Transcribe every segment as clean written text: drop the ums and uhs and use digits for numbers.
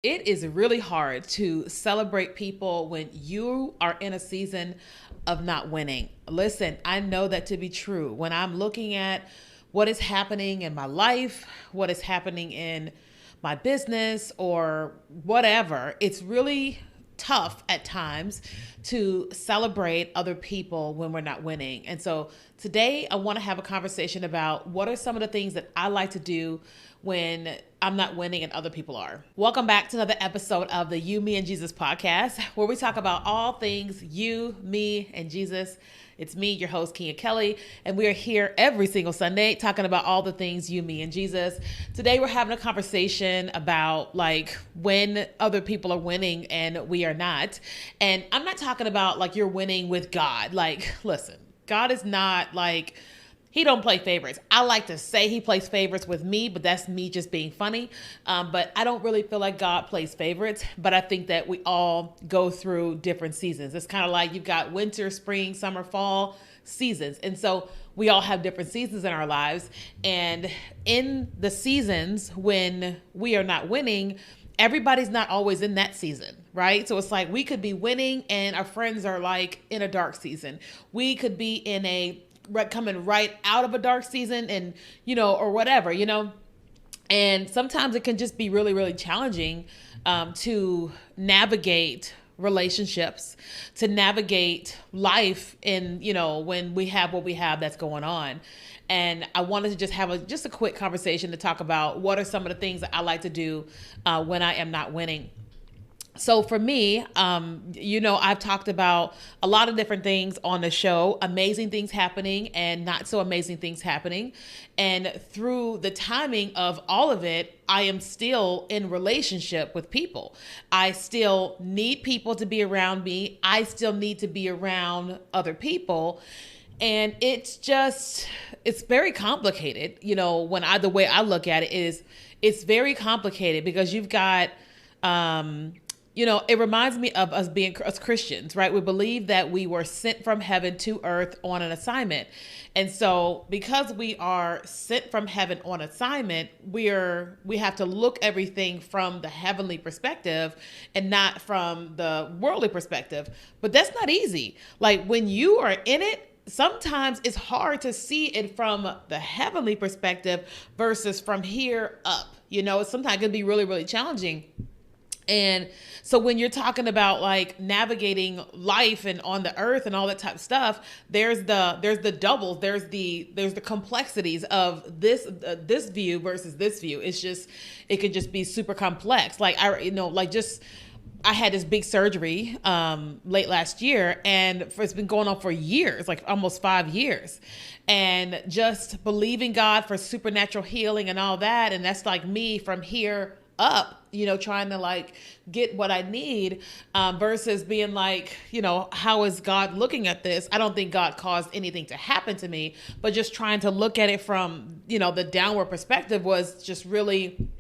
It is really hard to celebrate people when you are in a season of not winning. Listen, I know that to be true. When I'm looking at what is happening in my life, what is happening in my business, or whatever, it's really tough at times to celebrate other people when we're not winning. And so today I want to have a conversation about what are some of the things that I like to do when I'm not winning and other people are. Welcome back to another episode of the You, Me, and Jesus podcast, where we talk about all things you, me, and Jesus. It's me, your host, Kenya Kelly, and we are here every single Sunday talking about all the things you, me, and Jesus. Today, we're having a conversation about like when other people are winning and we are not. And I'm not talking about like you're winning with God. Like, listen, God is not like, he don't play favorites. I like to say he plays favorites with me, but that's me just being funny. But I don't really feel like God plays favorites. But I think that we all go through different seasons. It's kind of like you've got winter, spring, summer, fall seasons. And so we all have different seasons in our lives. And in the seasons when we are not winning, everybody's not always in that season, right? So it's like we could be winning and our friends are like in a dark season. We could be in a coming right out of a dark season and, or whatever, and sometimes it can just be really, really challenging to navigate relationships, to navigate life in, when we have what we have that's going on. And I wanted to just have a quick conversation to talk about what are some of the things that I like to do when I am not winning. So for me, I've talked about a lot of different things on the show, amazing things happening and not so amazing things happening. And through the timing of all of it, I am still in relationship with people. I still need people to be around me. I still need to be around other people. And it's very complicated. The way I look at it is it's very complicated because you've got, it reminds me of us being as Christians, right? We believe that we were sent from heaven to earth on an assignment. And so because we are sent from heaven on assignment, we have to look everything from the heavenly perspective and not from the worldly perspective. But that's not easy. Like when you are in it, sometimes it's hard to see it from the heavenly perspective versus from here up. Sometimes it can be really, really challenging. And so when you're talking about like navigating life and on the earth and all that type of stuff, there's the doubles, there's the complexities of this view versus this view. It could just be super complex. Like I had this big surgery late last year, and it's been going on for years, like almost 5 years. And just believing God for supernatural healing and all that. And that's like me from here up, trying to like get what I need versus being like, how is God looking at this? I don't think God caused anything to happen to me, but just trying to look at it from, the downward perspective was just really,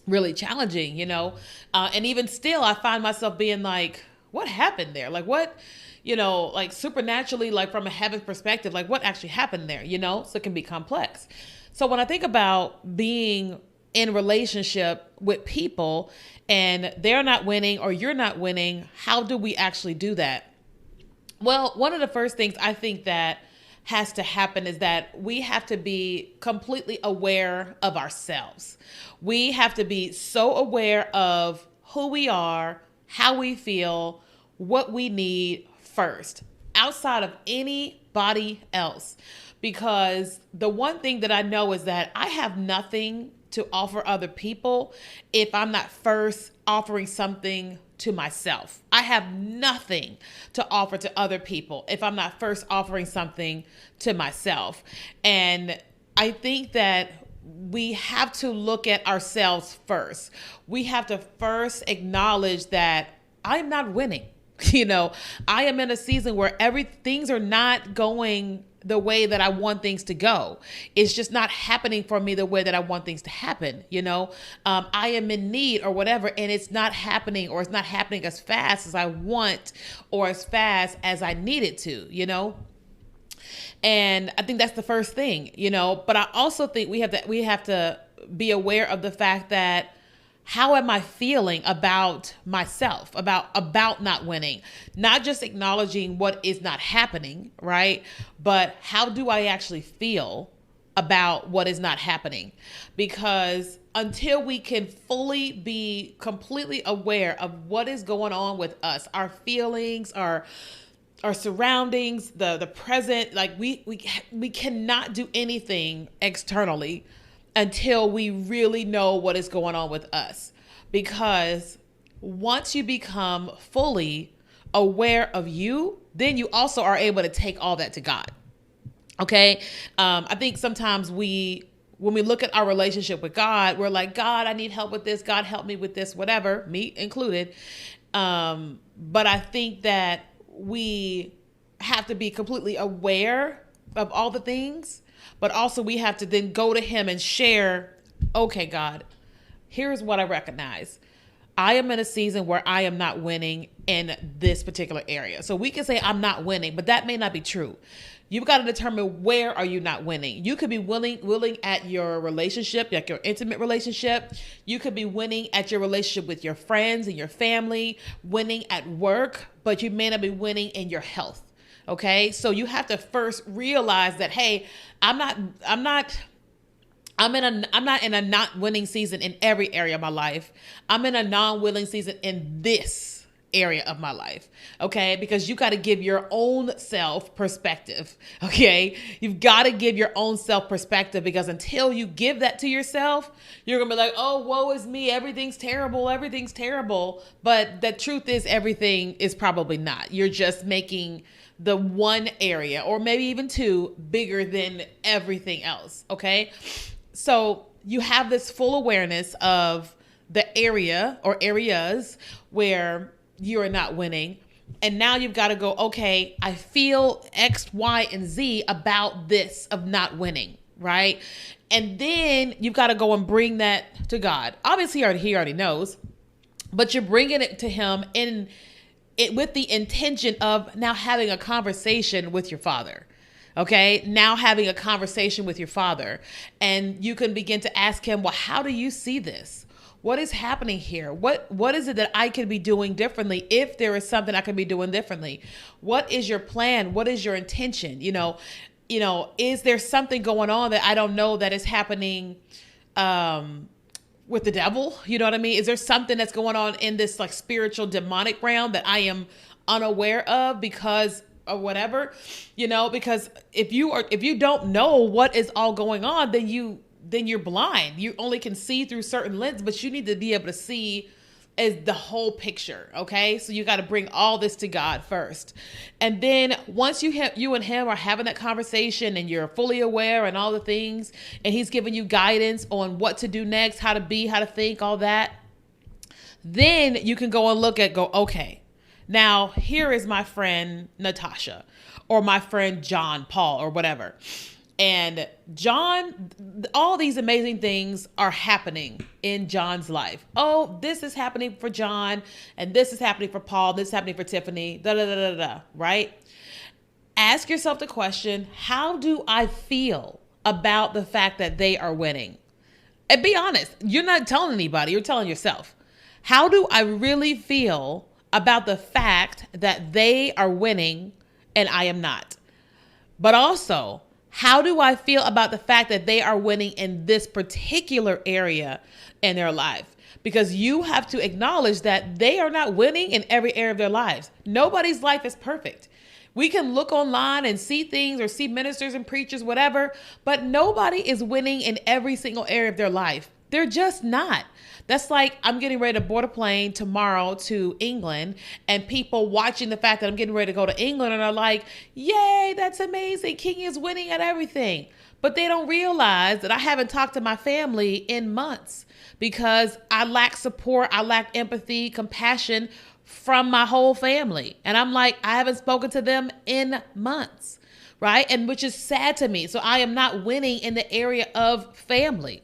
really challenging, and even still, I find myself being like, what happened there? Like what, like supernaturally, like from a heaven perspective, like what actually happened there, so it can be complex. So when I think about being in relationship with people and they're not winning or you're not winning, how do we actually do that? Well, one of the first things I think that has to happen is that we have to be completely aware of ourselves. We have to be so aware of who we are, how we feel, what we need first, outside of anybody else. Because the one thing that I know is that I have nothing to offer other people if I'm not first offering something to myself. I have nothing to offer to other people if I'm not first offering something to myself. And I think that we have to look at ourselves first. We have to first acknowledge that I'm not winning. I am in a season where things are not going the way that I want things to go. It's just not happening for me the way that I want things to happen. I am in need or whatever, and it's not happening, or it's not happening as fast as I want or as fast as I need it to, And I think that's the first thing, but I also think we have to be aware of the fact that how am I feeling about myself, about not winning? Not just acknowledging what is not happening, right? But how do I actually feel about what is not happening? Because until we can fully be completely aware of what is going on with us, our feelings, our surroundings, the present, like we cannot do anything externally until we really know what is going on with us. Because once you become fully aware of you, then you also are able to take all that to God. Okay. I think sometimes when we look at our relationship with God, we're like, God, I need help with this. God, help me with this, whatever, me included. But I think that we have to be completely aware of all the things, but also we have to then go to him and share, okay, God, here's what I recognize. I am in a season where I am not winning in this particular area. So we can say I'm not winning, but that may not be true. You've got to determine, where are you not winning? You could be willing at your relationship, like your intimate relationship. You could be winning at your relationship with your friends and your family, winning at work, but you may not be winning in your health. Okay. So you have to first realize that, hey, I'm not in a not winning season in every area of my life. I'm in a non-winning season in this area of my life. Okay. Because you got to give your own self perspective. Okay. You've got to give your own self perspective, because until you give that to yourself, you're going to be like, oh, woe is me. Everything's terrible. Everything's terrible. But the truth is, everything is probably not. You're just making the one area, or maybe even two, bigger than everything else. Okay. So you have this full awareness of the area or areas where you are not winning. And now you've got to go, okay, I feel X, Y, and Z about this of not winning, right? And then you've got to go and bring that to God. Obviously, he already knows, but you're bringing it to him with the intention of now having a conversation with your Father. Okay. Now having a conversation with your Father, and you can begin to ask him, well, how do you see this? What is happening here? What is it that I could be doing differently? If there is something I could be doing differently, what is your plan? What is your intention? Is there something going on that I don't know that is happening, with the devil? You know what I mean? Is there something that's going on in this like spiritual demonic realm that I am unaware of because or whatever, because if you don't know what is all going on, then you're blind. You only can see through certain lenses, but you need to be able to see as the whole picture. Okay. So you got to bring all this to God first. And then once you and him are having that conversation and you're fully aware and all the things, and he's giving you guidance on what to do next, how to be, how to think, all that, then you can go and okay, now here is my friend Natasha, or my friend John Paul, or whatever. And John, all these amazing things are happening in John's life. Oh, this is happening for John, and this is happening for Paul, this is happening for Tiffany, right? Ask yourself the question, how do I feel about the fact that they are winning? And be honest, you're not telling anybody, you're telling yourself. How do I really feel about the fact that they are winning and I am not? But also, how do I feel about the fact that they are winning in this particular area in their life? Because you have to acknowledge that they are not winning in every area of their lives. Nobody's life is perfect. We can look online and see things or see ministers and preachers, whatever, but nobody is winning in every single area of their life. They're just not. That's like I'm getting ready to board a plane tomorrow to England, and people watching the fact that I'm getting ready to go to England and are like, yay, that's amazing. King is winning at everything. But they don't realize that I haven't talked to my family in months because I lack support. I lack empathy, compassion from my whole family. And I'm like, I haven't spoken to them in months, right? And which is sad to me. So I am not winning in the area of family.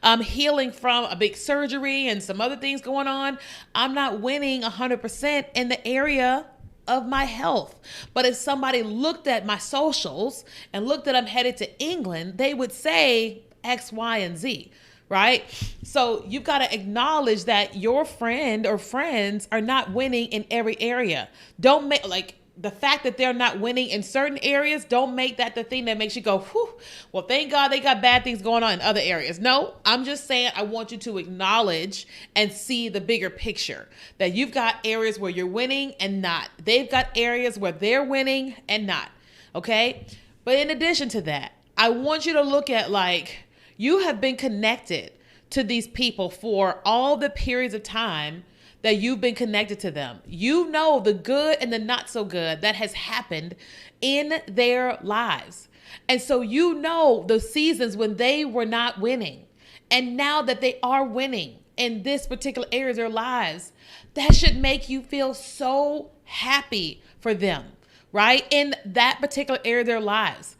I'm healing from a big surgery and some other things going on. I'm not winning 100% in the area of my health. But if somebody looked at my socials and looked that I'm headed to England, they would say X, Y, and Z, right? So you've got to acknowledge that your friend or friends are not winning in every area. Don't make like the fact that they're not winning in certain areas, don't make that the thing that makes you go, whew, well, thank God they got bad things going on in other areas. No, I'm just saying I want you to acknowledge and see the bigger picture, that you've got areas where you're winning and not. They've got areas where they're winning and not. Okay? But in addition to that, I want you to look at like, you have been connected to these people for all the periods of time that you've been connected to them. You know the good and the not so good that has happened in their lives. And so you know the seasons when they were not winning. And now that they are winning in this particular area of their lives, that should make you feel so happy for them, right? In that particular area of their lives.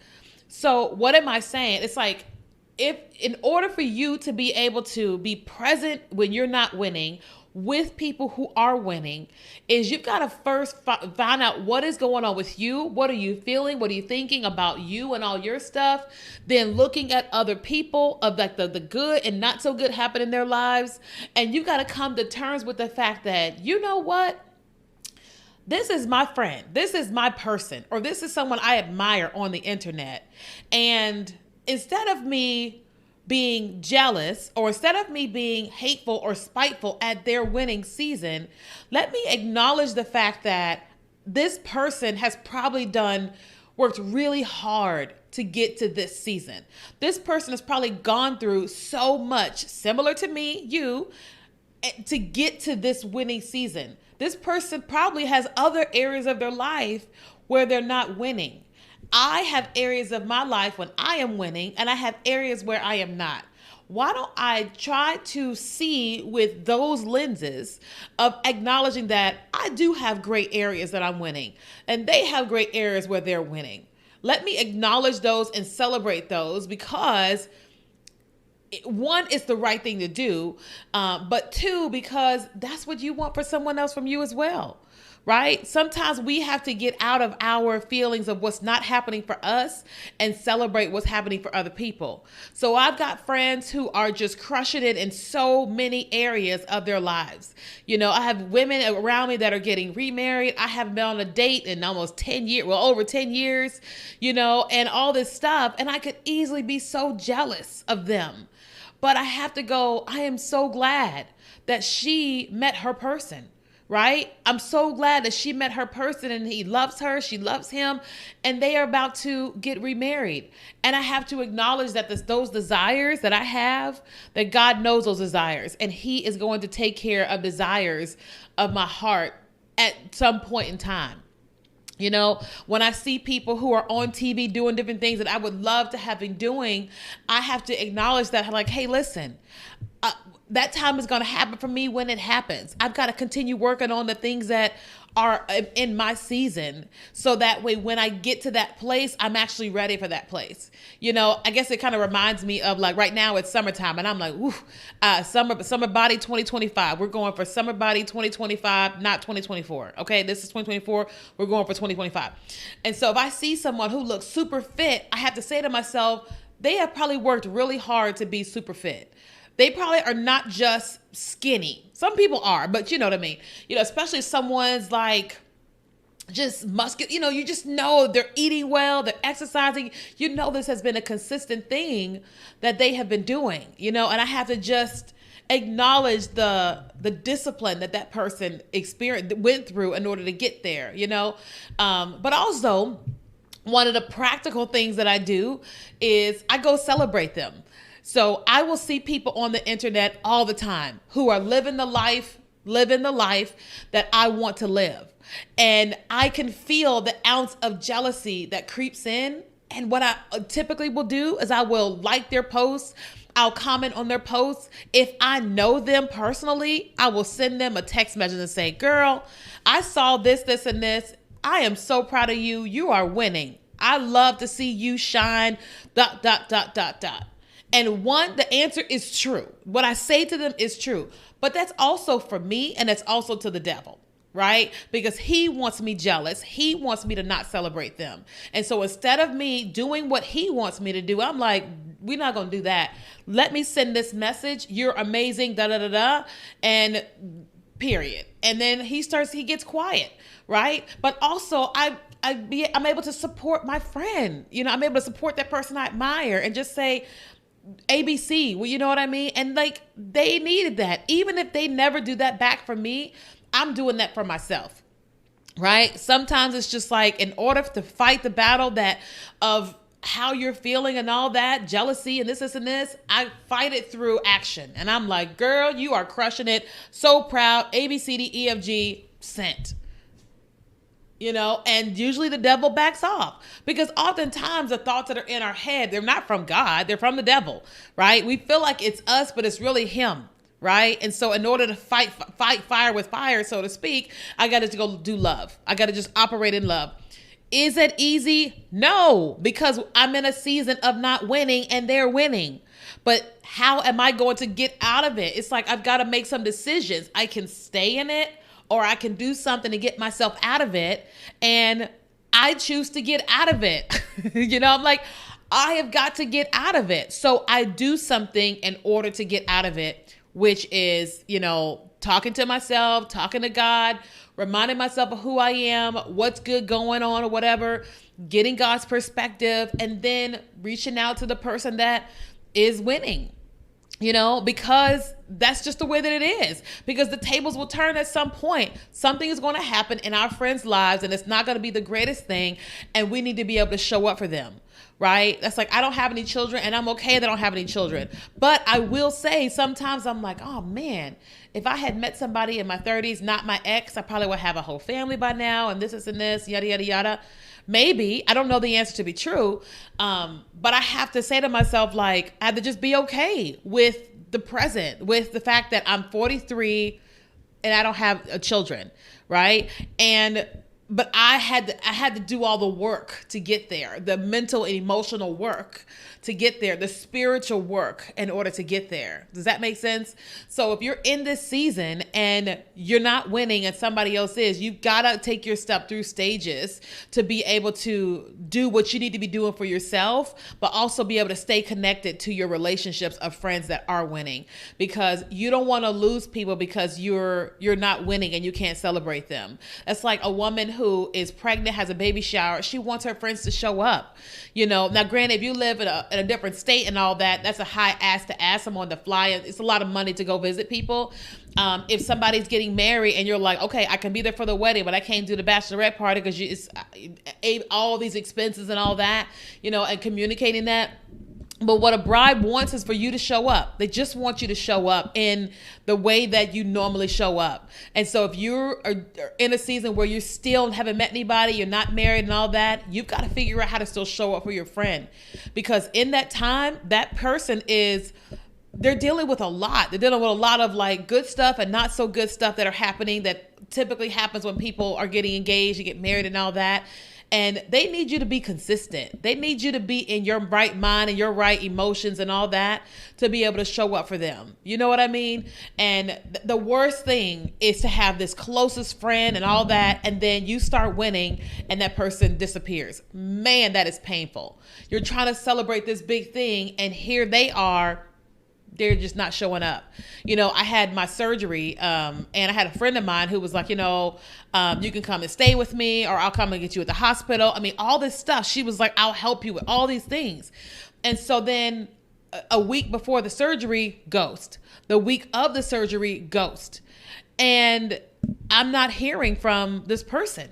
So what am I saying? It's like, if in order for you to be able to be present when you're not winning with people who are winning, is you've got to first find out what is going on with you. What are you feeling? What are you thinking about you and all your stuff? Then looking at other people of like the good and not so good happen in their lives. And you've got to come to terms with the fact that, you know what? This is my friend. This is my person, or this is someone I admire on the internet. And instead of me being jealous, or instead of me being hateful or spiteful at their winning season, let me acknowledge the fact that this person has probably worked really hard to get to this season. This person has probably gone through so much, similar to me, you, to get to this winning season. This person probably has other areas of their life where they're not winning. I have areas of my life when I am winning, and I have areas where I am not. Why don't I try to see with those lenses of acknowledging that I do have great areas that I'm winning, and they have great areas where they're winning. Let me acknowledge those and celebrate those, because one, it's the right thing to do, but two, because that's what you want for someone else from you as well. Right? Sometimes we have to get out of our feelings of what's not happening for us and celebrate what's happening for other people. So I've got friends who are just crushing it in so many areas of their lives. You know, I have women around me that are getting remarried. I haven't been on a date in almost 10 years, well, over 10 years, you know, and all this stuff. And I could easily be so jealous of them. But I have to go, I am so glad that she met her person. Right? I'm so glad that she met her person and he loves her, she loves him, and they are about to get remarried. And I have to acknowledge that those desires that I have, that God knows those desires, and he is going to take care of desires of my heart at some point in time. You know, when I see people who are on TV doing different things that I would love to have been doing, I have to acknowledge that, like, hey, listen, that time is going to happen for me when it happens. I've got to continue working on the things that are in my season, so that way when I get to that place, I'm actually ready for that place. You know, I guess it kind of reminds me of, like, right now it's summertime and I'm like, ooh, summer body 2025. We're going for summer body 2025, not 2024. Okay, this is 2024. We're going for 2025. And so if I see someone who looks super fit, I have to say to myself, they have probably worked really hard to be super fit. They probably are not just skinny. Some people are, but you know what I mean? You know, especially if someone's like just muscular, you know, you just know they're eating well, they're exercising. You know, this has been a consistent thing that they have been doing, you know, and I have to just acknowledge the discipline that person went through in order to get there, you know? But also, one of the practical things that I do is I go celebrate them. So I will see people on the internet all the time who are living the life that I want to live. And I can feel the ounce of jealousy that creeps in. And what I typically will do is I will like their posts. I'll comment on their posts. If I know them personally, I will send them a text message and say, girl, I saw this, this, and this. I am so proud of you. You are winning. I love to see you shine, ... And one, the answer is true. What I say to them is true. But that's also for me, and it's also to the devil. right? Because he wants me jealous. He wants me to not celebrate them. And so instead of me doing what he wants me to do, I'm like, we're not going to do that. Let me send this message. You're amazing, da da da da. And period. And then he gets quiet, right? But also I'm able to support my friend. You know, I'm able to support that person I admire and just say, ABC, well, you know what I mean? And like, they needed that. Even if they never do that back for me, I'm doing that for myself, right? Sometimes it's just like, in order to fight the battle of how you're feeling and all that, jealousy and this, and this, I fight it through action. And I'm like, girl, you are crushing it. So proud. A, B, C, D, E, F, G, sent. You know, and usually the devil backs off, because oftentimes the thoughts that are in our head, they're not from God, they're from the devil, right? We feel like it's us, but it's really him, right? And so in order to fight fire with fire, so to speak, I got to go do love. I got to just operate in love. Is it easy? No, because I'm in a season of not winning and they're winning. But how am I going to get out of it? It's like, I've got to make some decisions. I can stay in it, or I can do something to get myself out of it. And I choose to get out of it. You know, I'm like, I have got to get out of it. So I do something in order to get out of it, which is, you know, talking to myself, talking to God, reminding myself of who I am, what's good going on or whatever, getting God's perspective, and then reaching out to the person that is winning. You know, because that's just the way that it is. Because the tables will turn at some point. Something is going to happen in our friends' lives, and it's not going to be the greatest thing. And we need to be able to show up for them, right? That's like, I don't have any children, and I'm okay that I don't have any children. But I will say, sometimes I'm like, oh man, if I had met somebody in my 30s, not my ex, I probably would have a whole family by now, and this, yada, yada, yada. Maybe. I don't know the answer to be true. But I have to say to myself, like, I have to just be okay with the present, with the fact that I'm 43 and I don't have children, right? But I had to do all the work to get there, the mental and emotional work to get there, the spiritual work in order to get there. Does that make sense? So if you're in this season and you're not winning and somebody else is, you've got to take your step through stages to be able to do what you need to be doing for yourself, but also be able to stay connected to your relationships of friends that are winning, because you don't want to lose people because you're not winning and you can't celebrate them. That's like a woman who is pregnant, has a baby shower. She wants her friends to show up. You know, now granted, if you live in a different state and all that, that's a high ask to ask someone to fly. It's a lot of money to go visit people. If somebody's getting married and you're like, okay, I can be there for the wedding, but I can't do the bachelorette party because it's all these expenses and all that, you know, and communicating that. But what a bride wants is for you to show up. They just want you to show up in the way that you normally show up. And so if you're in a season where you still haven't met anybody, you're not married and all that, you've got to figure out how to still show up for your friend. Because in that time, that person they're dealing with a lot. They're dealing with a lot of like good stuff and not so good stuff that are happening, that typically happens when people are getting engaged, you get married and all that. And they need you to be consistent. They need you to be in your right mind and your right emotions and all that to be able to show up for them. You know what I mean? And the worst thing is to have this closest friend and all that, and then you start winning and that person disappears. Man, that is painful. You're trying to celebrate this big thing, and here they are. They're just not showing up. You know, I had my surgery and I had a friend of mine who was like, you know, you can come and stay with me, or I'll come and get you at the hospital. I mean, all this stuff. She was like, I'll help you with all these things. And so then a week before the surgery, ghost. The week of the surgery, ghost. And I'm not hearing from this person.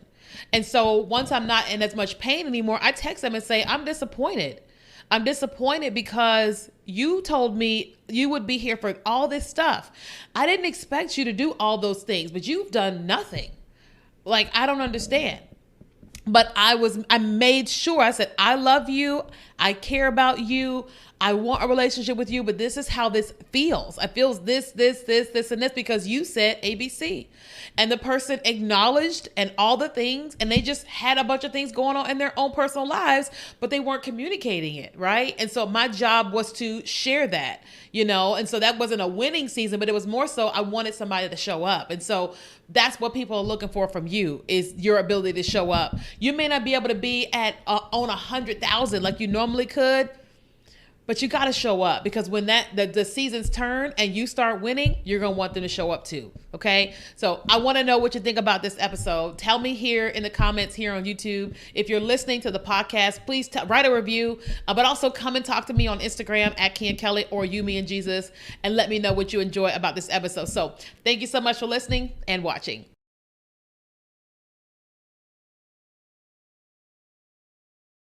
And so once I'm not in as much pain anymore, I text them and say, I'm disappointed. I'm disappointed because you told me you would be here for all this stuff. I didn't expect you to do all those things, but you've done nothing. Like, I don't understand. But I made sure, I said, I love you. I care about you. I want a relationship with you, but this is how this feels. I feels this, and this because you said ABC. And the person acknowledged and all the things, and they just had a bunch of things going on in their own personal lives, but they weren't communicating it, right? And so my job was to share that, and so that wasn't a winning season, but it was more so I wanted somebody to show up. And so that's what people are looking for from you, is your ability to show up. You may not be able to be at on 100,000 like you normally could, but you got to show up, because when the seasons turn and you start winning, you're going to want them to show up too. Okay. So I want to know what you think about this episode. Tell me here in the comments here on YouTube. If you're listening to the podcast, please write a review, but also come and talk to me on Instagram at Ken Kelly or You, Me, and Jesus, and let me know what you enjoy about this episode. So thank you so much for listening and watching.